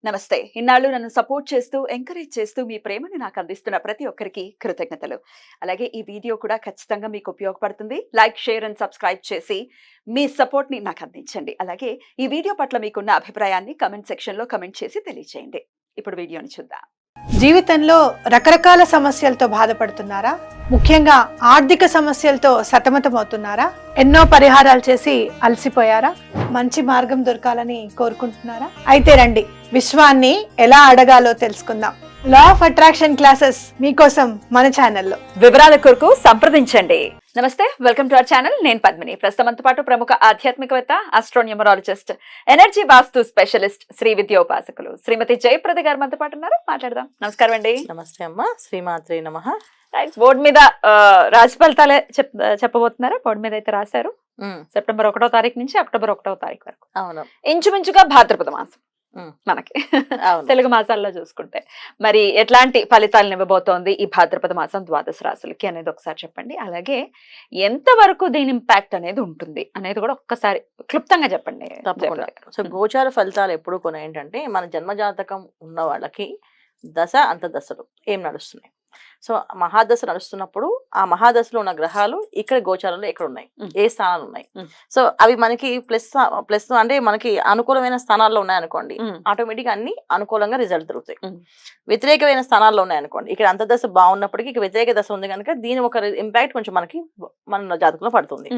నమస్తే. ఇన్నాళ్ళు నన్ను సపోర్ట్ చేస్తూ, ఎంకరేజ్ చేస్తూ మీ ప్రేమని నాకు అందిస్తున్న ప్రతి ఒక్కరికి కృతజ్ఞతలు. అలాగే ఈ వీడియో కూడా ఖచ్చితంగా మీకు ఉపయోగపడుతుంది. లైక్, షేర్ అండ్ సబ్స్క్రైబ్ చేసి మీ సపోర్ట్‌ని నాకు అందించండి. అలాగే ఈ వీడియో పట్ల మీకున్న అభిప్రాయాన్ని కామెంట్ సెక్షన్‌లో కామెంట్ చేసి తెలియజేయండి. ఇప్పుడు వీడియోని చూద్దాం. జీవితంలో రకరకాల సమస్యలతో బాధపడుతున్నారా? ముఖ్యంగా ఆర్థిక సమస్యలతో సతమతమవుతున్నారా? ఎన్నో పరిహారాలు చేసి అలసిపోయారా? మంచి మార్గం దొరకాలని కోరుకుంటున్నారా? అయితే రండి, విశ్వాన్ని ఎలా అడగాలో తెలుసుకుందాం. లా ఆఫ్ అట్రాక్షన్ క్లాసెస్ మీకోసం మన ఛానల్లో. వివరాల కొరకు సంప్రదించండి. నమస్తే, వెల్కమ్ టు అవర్ ఛానల్. నేను పద్మిని. ప్రస్తుతంతో పాటు ప్రముఖ ఆధ్యాత్మికవేత్త, ఆస్ట్రోన్యూమరాలజిస్ట్, ఎనర్జీ వాస్తు స్పెషలిస్ట్, శ్రీ విద్యోపాసకులు శ్రీమతి జయప్రద గారు మనతో పాటు ఉన్నారు. మాట్లాడదాం. నమస్కారం అండి. నమస్తే అమ్మ. శ్రీమాత్రే నమః. బోర్డు మీద రాశి ఫలితాలే చెప్పబోతున్నారా? బోర్డు మీద అయితే రాశారు. సెప్టెంబర్ 1వ తారీఖు నుంచి అక్టోబర్ 1వ తారీఖు వరకు. అవును, ఇంచుమించుగా భాద్రపద మాసం మనకి తెలుగు మాసాల్లో చూసుకుంటే మరి ఎట్లాంటి ఫలితాలను ఇవ్వబోతోంది ఈ భాద్రపద మాసం ద్వాదశ రాశులకి అనేది ఒకసారి చెప్పండి. అలాగే ఎంత వరకు దీని ఇంపాక్ట్ అనేది ఉంటుంది అనేది కూడా ఒక్కసారి క్లుప్తంగా చెప్పండి. తప్పకుండా. సో గోచార ఫలితాలు ఎప్పుడు కొన్ని ఏంటంటే, మన జన్మజాతకం ఉన్న వాళ్ళకి దశ అంతర్దశలు ఏం నడుస్తున్నాయి. సో మహాదశ నడుస్తున్నప్పుడు ఆ మహాదశలో ఉన్న గ్రహాలు ఇక్కడ గోచారంలో ఎక్కడ ఉన్నాయి, ఏ స్థానాలు ఉన్నాయి. సో అవి మనకి ప్లస్ అంటే మనకి అనుకూలమైన స్థానాల్లో ఉన్నాయనుకోండి, ఆటోమేటిక్ అన్ని అనుకూలంగా రిజల్ట్ దొరుకుతాయి. వ్యతిరేకమైన స్థానాల్లో ఉన్నాయనుకోండి, ఇక్కడ అంతర్దశ బాగున్నప్పటికీ ఇక్కడ వ్యతిరేక దశ ఉంది కనుక దీని ఒక ఇంపాక్ట్ కొంచెం మనకి మన జాతకంలో పడుతుంది.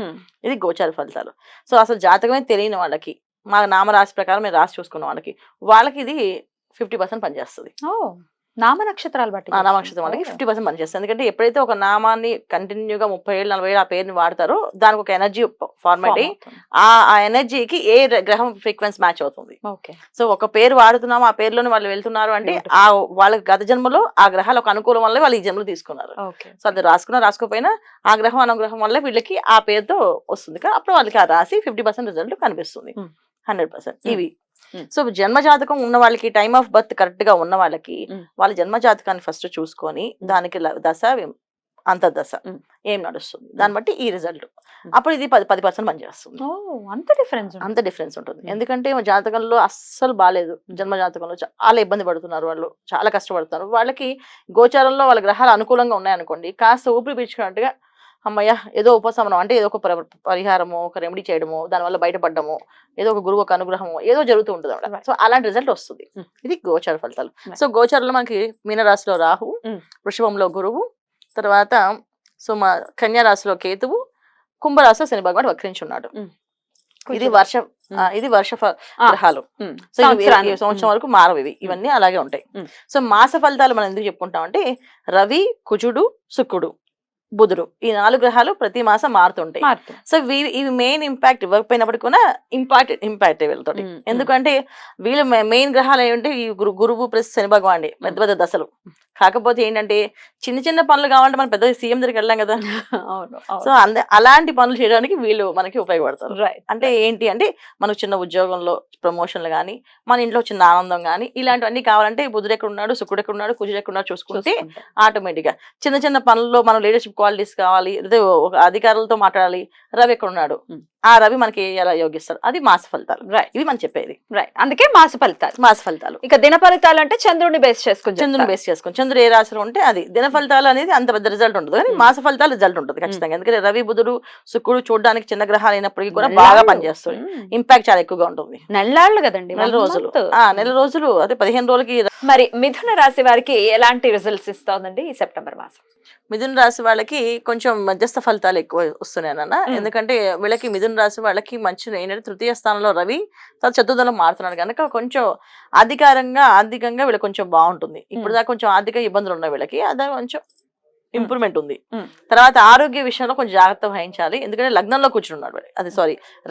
ఇది గోచార ఫలితాలు. సో అసలు జాతకమే తెలియని వాళ్ళకి, మా నామరాశి ప్రకారం మేము రాసి చూసుకున్న వాళ్ళకి ఇది 50% పనిచేస్తుంది. నామ నక్షత్రాలు బట్టి నామనక్షత్రం వాళ్ళకి 50% పనిచేస్తుంది. ఎందుకంటే ఎప్పుడైతే ఒక నామాన్ని కంటిన్యూగా 30 ఏళ్ళు 40 ఏళ్ళు ఆ పేరుని వాడతారో దానికి ఒక ఎనర్జీ ఫార్మేట్ అయ్యి ఆ ఎనర్జీకి ఏ గ్రహం ఫ్రీక్వెన్సీ మ్యాచ్ అవుతుంది. సో ఒక పేరు వాడుతున్నాము, ఆ పేరులోనే వాళ్ళు వెళ్తున్నారు అంటే ఆ వాళ్ళ గత జన్మలో ఆ గ్రహాలు ఒక అనుకూలం వల్ల వాళ్ళు ఈ జన్మలో తీసుకున్నారు. సో అది రాసుకోకపోయినా ఆ గ్రహం అనుగ్రహం వల్ల వీళ్ళకి ఆ పేరుతో వస్తుంది. అప్పుడు వాళ్ళకి ఆ రాసి 50% రిజల్ట్ కనిపిస్తుంది. 100% ఇవి. సో జన్మ జాతకం ఉన్న వాళ్ళకి, టైమ్ ఆఫ్ బర్త్ కరెక్ట్ గా ఉన్న వాళ్ళకి వాళ్ళ జన్మ జాతకాన్ని ఫస్ట్ చూసుకొని దానికి దశ అంతర్దశ ఏం నడుస్తుంది దాన్ని బట్టి ఈ రిజల్ట్ అప్పుడు ఇది 10% పనిచేస్తుంది. అంత డిఫరెన్స్ ఉంటుంది. ఎందుకంటే జాతకంలో అస్సలు బాగాలేదు, జన్మ జాతకంలో చాలా ఇబ్బంది పడుతున్నారు, వాళ్ళు చాలా కష్టపడుతున్నారు. వాళ్ళకి గోచారంలో వాళ్ళ గ్రహాలు అనుకూలంగా ఉన్నాయనుకోండి, కాస్త ఊపిరి పీల్చుకున్నట్టుగా అమ్మయ్య ఏదో ఉపశమనం అంటే ఏదో ఒక పరిహారము, ఒక రెమెడీ చేయడము, దానివల్ల బయటపడ్డము, ఏదో ఒక గురువు ఒక అనుగ్రహము ఏదో జరుగుతూ ఉంటుంది అన్నమాట. సో అలాంటి రిజల్ట్ వస్తుంది. ఇది గోచార ఫలితాలు. సో గోచారంలో మనకి మీనరాశిలో రాహు, వృషభంలో గురువు, తర్వాత సో మా కన్యా రాశిలో కేతువు, కుంభరాశిలో శని భగవానుడు వక్రించున్నాడు. ఇది వర్ష గ్రహాలు. సో ఈ సంవత్సరం వరకు మారవి, ఇవన్నీ అలాగే ఉంటాయి. సో మాస ఫలితాలు మనం ఎందుకు చెప్పుకుంటాం అంటే, రవి, కుజుడు, శుక్రుడు, బుధుడు ఈ 4 గ్రహాలు ప్రతి మాసం మారుతుంటాయి. సో ఇవి మెయిన్ ఇంపాక్ట్ ఇవ్వకపోయినప్పటికీ కూడా ఇంపాక్ట్ వీళ్ళతోటి. ఎందుకంటే వీళ్ళు మెయిన్ గ్రహాలు ఏంటంటే ఈ గురువు ప్లస్ శని భగవాన్ పెద్ద పెద్ద దశలు. కాకపోతే ఏంటంటే చిన్న చిన్న పనులు కావాలంటే మనం పెద్ద సీఎం దగ్గరికి వెళ్ళాం కదా. సో అలాంటి పనులు చేయడానికి వీళ్ళు మనకి ఉపయోగపడతారు. అంటే ఏంటి అంటే మనకు చిన్న ఉద్యోగంలో ప్రమోషన్లు కానీ, మన ఇంట్లో చిన్న ఆనందం కానీ, ఇలాంటివన్నీ కావాలంటే బుధుడు ఎక్కడ ఉన్నాడు, శుక్రుడు ఎక్కడ ఉన్నాడు, కుజుడు ఎక్కడ ఉన్నాడు చూసుకుంటే ఆటోమేటిక్ గా చిన్న చిన్న పనుల్లో మనం లీడర్షిప్ క్వాలిటీస్ కావాలి, లేదా అధికారులతో మాట్లాడాలి, రవి ఎక్కడ ఉన్నాడు, ఆ రవి మనకి ఎలా యోగిస్తాడు, అది మాస ఫలితాలు. ఇవి మనం చెప్పేది. అందుకే మాస ఫలితాలు. ఇక దిన ఫలితాలు అంటే చంద్రుడిని బేస్ చేసుకుని చంద్రుడు ఏ రాశిలో ఉంటే అది. దిన ఫలితాలు అనేది అంత పెద్ద రిజల్ట్ ఉంటుంది, కానీ మాస ఫలితాలు రిజల్ట్ ఉంటుంది ఖచ్చితంగా. ఎందుకంటే రవి, బుధుడు, శుక్రుడు చూడడానికి చిన్న గ్రహాలు అయినప్పటికీ కూడా బాగా పనిచేస్తుంది. ఇంపాక్ట్ చాలా ఎక్కువగా ఉంటుంది. నెలలు కదండి, నెల రోజులు అదే 15 రోజులకి. మరి మిథున రాశి వారికి ఎలాంటి రిజల్ట్స్ ఇస్తుందండి ఈ సెప్టెంబర్ మాసం? మిథున రాశి వాళ్ళకి కొంచెం మధ్యస్థ ఫలితాలు ఎక్కువ వస్తున్నాయి అన్న. ఎందుకంటే వీళ్ళకి మిథున రాశి వాళ్ళకి మంచి ఏంటంటే తృతీయ స్థానంలో రవి, తర్వాత చతుర్థంలో మారుతున్నాడు కనుక కొంచెం ఆర్థికంగా వీళ్ళకి కొంచెం బాగుంటుంది. ఇప్పుడు దాకా కొంచెం ఆర్థిక ఇబ్బందులు ఉన్నాయి వీళ్ళకి, అదే కొంచెం ఇంప్రూవ్మెంట్ ఉంది. తర్వాత ఆరోగ్య విషయంలో కొంచెం జాగ్రత్త వహించాలి. ఎందుకంటే లగ్నంలో కూర్చున్నాడు,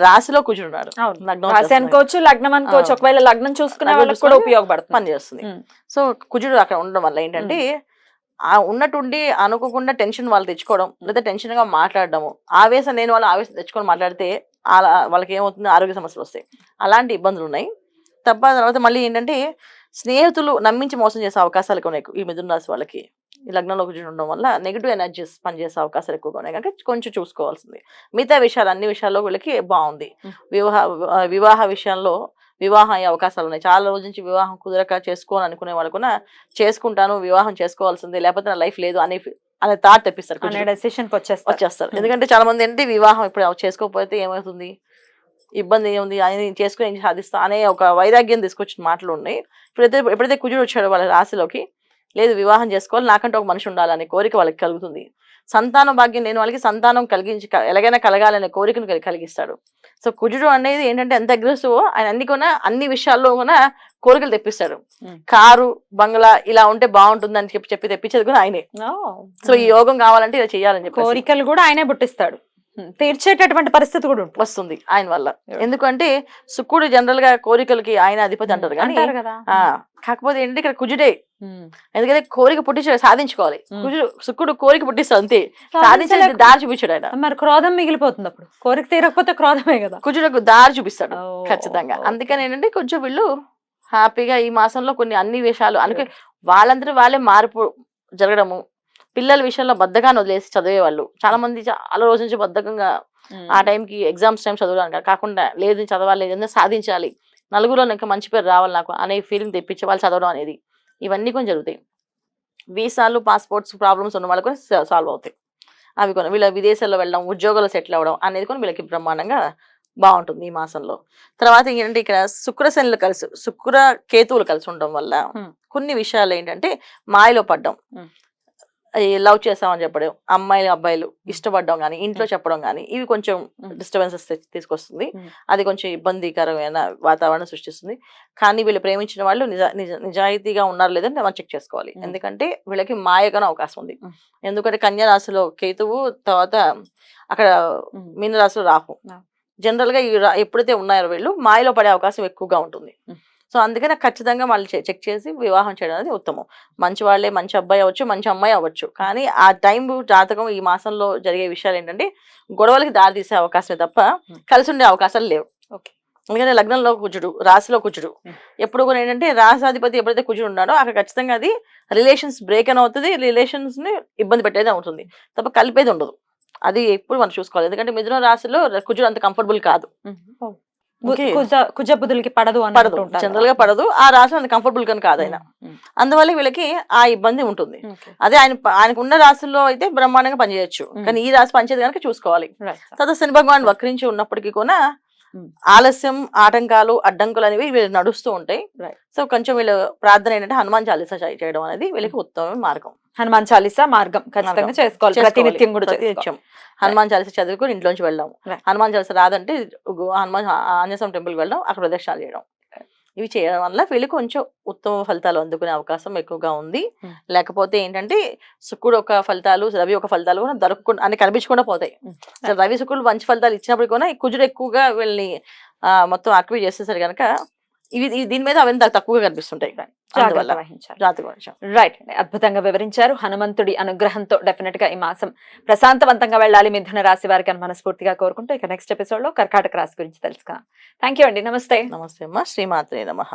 రాశిలో కూర్చున్నాడు. లగ్నం అనుకోవచ్చు. ఒకవేళ లగ్నం చూసుకునే వాళ్ళకి కూడా ఉపయోగపడుతుంది, పనిచేస్తుంది. సో కుజుడు అక్కడ ఉండడం వల్ల ఏంటంటే ఉన్నట్టుండి అనుకోకుండా టెన్షన్ వాళ్ళు తెచ్చుకోవడం, లేదా టెన్షన్ గా మాట్లాడడము, ఆవేశం లేని వాళ్ళు ఆవేశం తెచ్చుకొని మాట్లాడితే వాళ్ళకి ఏమవుతుంది, ఆరోగ్య సమస్యలు వస్తాయి. అలాంటి ఇబ్బందులు ఉన్నాయి తప్ప. తర్వాత మళ్ళీ ఏంటంటే స్నేహితులు నమ్మించి మోసం చేసే అవకాశాలు ఎక్కువ ఉన్నాయి ఈ మిథున రాశి వాళ్ళకి. ఈ లగ్నంలో కూర్చొని ఉండడం వల్ల నెగిటివ్ ఎనర్జీస్ పనిచేసే అవకాశాలు ఎక్కువగా ఉన్నాయి కనుక కొంచెం చూసుకోవాల్సింది. మిగతా విషయాలు అన్ని విషయాల్లో వీళ్ళకి బాగుంది. వివాహ విషయంలో వివాహం అయ్యే అవకాశాలు ఉన్నాయి. చాలా రోజుల నుంచి వివాహం కుదరక చేసుకోని అనుకునే వాళ్ళు కూడా చేసుకుంటాను, వివాహం చేసుకోవాల్సిందే, లేకపోతే నా లైఫ్ లేదు అనే థాట్ తెప్పిస్తారు, డెసిషన్కి వచ్చేస్తారు. ఎందుకంటే చాలా మంది ఏంటి వివాహం ఇప్పుడు చేసుకోకపోతే ఏమవుతుంది, ఇబ్బంది ఏముంది, ఆయన చేసుకుని ఏం సాధిస్తా అనే ఒక వైరాగ్యం తీసుకొచ్చిన మాటలు ఉన్నాయి. ఎప్పుడైతే కుజుడు వచ్చాడో వాళ్ళ రాశిలోకి, లేదు వివాహం చేసుకోవాలి, నాకంటే ఒక మనిషి ఉండాలనే కోరిక వాళ్ళకి కలుగుతుంది. సంతానం భాగ్యం లేని వాళ్ళకి సంతానం ఎలాగైనా కలగాలనే కోరికను కలిగిస్తాడు. సో కుజుడు అనేది ఏంటంటే ఎంత అగ్రెసివ్, ఆయన అన్ని విషయాల్లో కూడా కోరికలు తెప్పిస్తాడు. కారు, బంగ్లా ఇలా ఉంటే బాగుంటుంది అని చెప్పి తెప్పించేది కూడా ఆయనే. సో ఈ యోగం కావాలంటే ఇలా చేయాలని చెప్పి కోరికలు కూడా ఆయనే పుట్టిస్తాడు, తీర్చేటటువంటి పరిస్థితి కూడా వస్తుంది ఆయన వల్ల. ఎందుకంటే శుక్రుడు జనరల్ గా కోరికలకి ఆయన అధిపతి అంటారు కానీ కాకపోతే ఏంటంటే ఇక్కడ కుజుడే, ఎందుకంటే కోరిక పుట్టించ సాధించుకోవాలి. శుక్రుడు కోరిక పుట్టిస్తాడు అంతే, సాధించడానికి దారి చూపించాడు ఆయన. మరి క్రోధం మిగిలిపోతుంది, అప్పుడు కోరిక తీరకపోతే క్రోధమే కదా. కుజుడుకు దారి చూపిస్తాడు ఖచ్చితంగా. అందుకని ఏంటంటే కొంచెం వీళ్ళు హ్యాపీగా ఈ మాసంలో అన్ని విషయాలు అనుకు వాళ్ళందరూ వాళ్ళే మార్పు జరగడము. పిల్లల విషయంలో బద్ధకాన్ని వదిలేసి చదివేవాళ్ళు చాలా మంది చాలా రోజు నుంచి బద్ధకంగా ఆ టైంకి ఎగ్జామ్స్ టైం చదవడానికి కాకుండా, లేదు చదవాలి, ఏదైనా సాధించాలి, నలుగురిలో ఇంకా మంచి పేరు రావాలి నాకు అనే ఫీలింగ్ తెప్పించే వాళ్ళు చదవడం అనేది, ఇవన్నీ కొన్ని జరుగుతాయి. వీసాలు, పాస్పోర్ట్స్ ప్రాబ్లమ్స్ ఉన్న వాళ్ళు కూడా సాల్వ్ అవుతాయి. అవి కొన్ని వీళ్ళ విదేశాల్లో వెళ్ళడం, ఉద్యోగాలు సెటిల్ అవ్వడం అనేది కొన్ని వీళ్ళకి బ్రహ్మాండంగా బాగుంటుంది ఈ మాసంలో. తర్వాత ఏంటంటే ఇక్కడ శుక్రశనులు కలిసి, శుక్ర కేతువులు కలిసి ఉండడం వల్ల కొన్ని విషయాలు ఏంటంటే మాయలో పడ్డం, లవ్ చేసామని చెప్పడం, అమ్మాయిలు అబ్బాయిలు ఇష్టపడడం కానీ ఇంట్లో చెప్పడం కానీ, ఇవి కొంచెం డిస్టర్బెన్సెస్ తీసుకొస్తుంది. అది కొంచెం ఇబ్బందికరమైన వాతావరణం సృష్టిస్తుంది. కానీ వీళ్ళు ప్రేమించిన వాళ్ళు నిజాయితీగా ఉన్నారు లేదని మనం చెక్ చేసుకోవాలి. ఎందుకంటే వీళ్ళకి మాయగానే అవకాశం ఉంది. ఎందుకంటే కన్యా రాశిలో కేతువు, తర్వాత అక్కడ మీన రాశిలో రాహు. జనరల్ గా ఎప్పుడైతే ఉన్నారో వీళ్ళు మాయలో పడే అవకాశం ఎక్కువగా ఉంటుంది. సో అందుకని ఖచ్చితంగా వాళ్ళు చెక్ చేసి వివాహం చేయడం అనేది ఉత్తమం. మంచి వాళ్ళే, మంచి అబ్బాయి అవ్వచ్చు, మంచి అమ్మాయి అవ్వచ్చు. కానీ ఆ టైం జాతకం ఈ మాసంలో జరిగే విషయాలు ఏంటంటే గొడవలకి దారి తీసే అవకాశమే తప్ప కలిసి ఉండే అవకాశాలు లేవు. ఎందుకంటే లగ్నంలో కుజుడు, రాశిలో కుజుడు, ఎప్పుడు కూడా ఏంటంటే రాశాధిపతి ఎప్పుడైతే కుజుడు ఉన్నాడో అక్కడ ఖచ్చితంగా అది రిలేషన్స్ బ్రేక్ అని అవుతుంది, రిలేషన్స్ ని ఇబ్బంది పెట్టేది అవుతుంది తప్ప కలిపేది ఉండదు. అది ఎప్పుడు మనం చూసుకోవాలి. ఎందుకంటే మిథున రాశిలో కుజుడు అంత కంఫర్టబుల్ కాదు, కుజబుద్ధులకి పడదు, జనరల్ గా పడదు. ఆ రాశి అంత కంఫర్టబుల్ కానీ కాదు ఆయన, అందువల్ల వీళ్ళకి ఆ ఇబ్బంది ఉంటుంది. అదే ఆయనకు ఉన్న రాశుల్లో అయితే బ్రహ్మాండంగా పనిచేయచ్చు, కానీ ఈ రాశి పనిచేది కనుక చూసుకోవాలి. తర్వాత శని భగవాన్ వక్రించి ఉన్నప్పటికీ కూడా ఆలస్యం, ఆటంకాలు, అడ్డంకులు అనేవి వీళ్ళు నడుస్తూ ఉంటాయి. సో కొంచెం వీళ్ళు ప్రార్థన ఏంటంటే హనుమాన్ చాలీసా చేయడం అనేది వీళ్ళకి ఉత్తమ మార్గం. హనుమాన్ చాలీసా మార్గం ఖచ్చితంగా చేసుకోవాలి, ప్రతినిత్యం కూడా నిత్యం హనుమాన్ చాలీసా చదువుకుని ఇంట్లోంచి వెళ్ళడం. హనుమాన్ చాలీసా రాదంటే హనుమాన్ ఆంజనేయ స్వామి టెంపుల్కి వెళ్ళడం, అక్కడ ప్రదక్షిణాలు చేయడం. ఇవి చేయడం వల్ల వీళ్ళకి కొంచెం ఉత్తమ ఫలితాలు అందుకునే అవకాశం ఎక్కువగా ఉంది. లేకపోతే ఏంటంటే శుక్రుడు ఒక ఫలితాలు, రవి ఒక ఫలితాలు కూడా దొరకకుండా అని కనిపించకుండా పోతాయి. రవి శుక్రుడు మంచి ఫలితాలు ఇచ్చినప్పుడు కూడా కుజుడు ఎక్కువగా వీళ్ళని మొత్తం యాక్టివేట్ చేసేసరి కనుక దీని మీద అవన్నీ తక్కువగా కనిపిస్తుంటాయి. రైట్, అద్భుతంగా వివరించారు. హనుమంతుడి అనుగ్రహంతో డెఫినెట్ గా ఈ మాసం ప్రశాంతవంతంగా వెళ్ళాలి మిథున రాశి వారికి అని మనస్ఫూర్తిగా కోరుకుంటూ ఇక నెక్స్ట్ ఎపిసోడ్ లో కర్కాటక రాశి గురించి తెలుసుకున్నాం. థ్యాంక్ యూ అండి. నమస్తే. నమస్తే అమ్మా. శ్రీమాత్రే నమః.